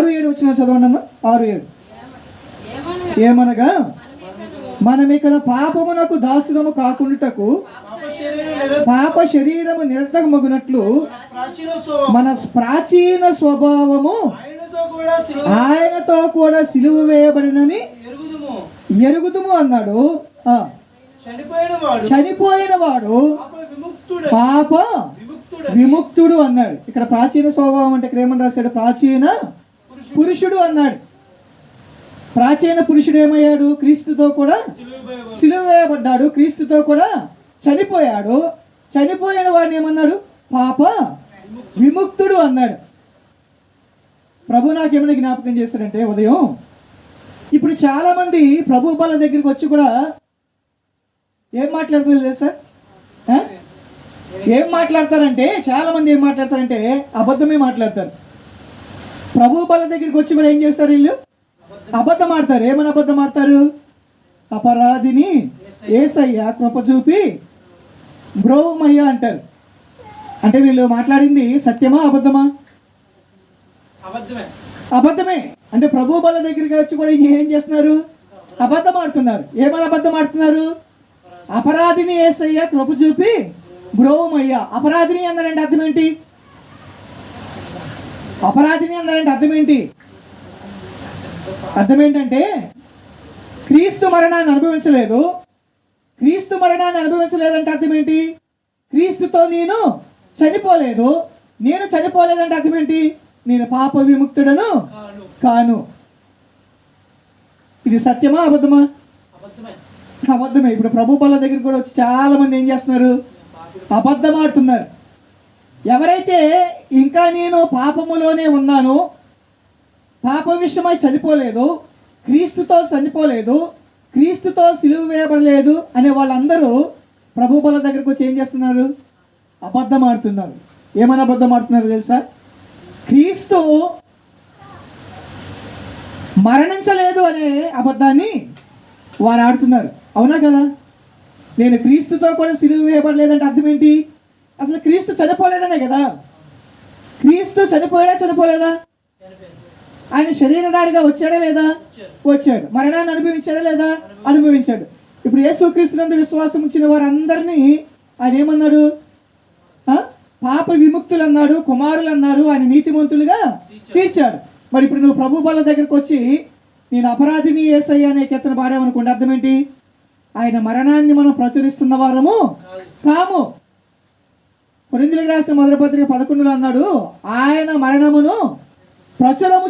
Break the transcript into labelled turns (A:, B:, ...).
A: 6-7 వచ్చిన చదవండి అన్న. 6-7. ఏమనగా మనమికన పాపమునకు దాసులము కాకుండాటకు పాప శరీరము నిరర్ధకమగునట్లు మన ప్రాచీన స్వభావము ఆయనతో కూడా సిలువ వేయబడినని ఎరుగుదుము అన్నాడు. చనిపోయిన వాడు పాప విముక్తుడు అన్నాడు. ఇక్కడ ప్రాచీన స్వభావం అంటే ఇక్కడ ఏమని రాశాడు? ప్రాచీన పురుషుడు అన్నాడు. ప్రాచీన పురుషుడు ఏమయ్యాడు? క్రీస్తుతో కూడా సిలువ వేయబడ్డాడు, క్రీస్తుతో కూడా చనిపోయాడు. చనిపోయిన వాడిని ఏమన్నాడు? పాప విముక్తుడు అన్నాడు. ప్రభు నాకేమైనా జ్ఞాపకం చేశాడంటే ఉదయం, ఇప్పుడు చాలా మంది ప్రభు బల దగ్గరికి వచ్చి కూడా ఏం మాట్లాడుతుంది లేదు సార్? ఏం మాట్లాడతారంటే చాలా మంది ఏం మాట్లాడతారంటే అబద్ధమే మాట్లాడతారు. ప్రభు బల దగ్గరికి వచ్చి కూడా ఏం చేస్తారు? వీళ్ళు అబద్ధం ఆడతారు. ఏమని అబద్ధం ఆడతారు? అపరాధిని యేసయ్య కృప చూపి బ్రోవమయ్య అంటారు. అంటే వీళ్ళు మాట్లాడింది సత్యమా అబద్ధమా? అబద్ధమే. అంటే ప్రభు బల దగ్గరికి వచ్చి కూడా ఏం చేస్తున్నారు? అబద్ధం ఆడుతున్నారు. ఏమని అబద్ధం ఆడుతున్నారు? అపరాధిని యేసయ్య కృప చూపి బ్రోవమయ్య. అపరాధిని అన్నారంటే అర్థం ఏంటి? అపరాధిని అన్నారంటే అర్థం ఏంటి? అర్థం ఏంటంటే క్రీస్తు మరణాన్ని అనుభవించలేదు. క్రీస్తు మరణాన్ని అనుభవించలేదంటే అర్థం ఏంటి? క్రీస్తుతో నేను చనిపోలేదు. నేను చనిపోలేదంటే అర్థం ఏంటి? నేను పాప విముక్తుడను కాను. ఇది సత్యమా అబద్ధమా? అబద్ధమే. ఇప్పుడు ప్రభు బల దగ్గర కూడా వచ్చి చాలా మంది ఏం చేస్తున్నారు? అబద్ధం ఆడుతున్నారు. ఎవరైతే ఇంకా నేను పాపములోనే ఉన్నాను, పాప విషయమై చనిపోలేదు, క్రీస్తుతో చనిపోలేదు, క్రీస్తుతో సిలువ వేయబడలేదు అనే వాళ్ళందరూ ప్రభు బల దగ్గరకు వచ్చి ఏం చేస్తున్నారు? అబద్ధం ఆడుతున్నారు. ఏమని అబద్ధం ఆడుతున్నారు తెలుసా? క్రీస్తు మరణించలేదు అనే అబద్ధాన్ని వారు ఆడుతున్నారు. అవునా కదా? నేను క్రీస్తుతో కూడా సిలువ వేయబడలేదంటే అర్థం ఏంటి? అసలు క్రీస్తు చనిపోలేదనే కదా. క్రీస్తు చనిపోలేదా? ఆయన శరీరధారిగా వచ్చాడా లేదా? వచ్చాడు. మరణాన్ని అనుభవించాడా లేదా? అనుభవించాడు. ఇప్పుడు యేసుక్రీస్తునందు విశ్వాసం ఉంచిన వారందరినీ ఆయన ఏమన్నాడు? పాప విముక్తులు అన్నాడు, కుమారులు అన్నాడు, ఆయన నీతిమంతులుగా తీర్చాడు. మరి ఇప్పుడు నువ్వు ప్రభు బల దగ్గరకు వచ్చి నేను అపరాధిని యేసయ్య అనే కీర్తన పాడామనుకోండి, అర్థం ఏంటి? ఆయన మరణాన్ని మనం ప్రచురిస్తున్న వారము కాము. కొరింథీయులకు రాసిన మొదటి పత్రిక 11లో అన్నాడు, ఆయన మరణమును ప్రచురము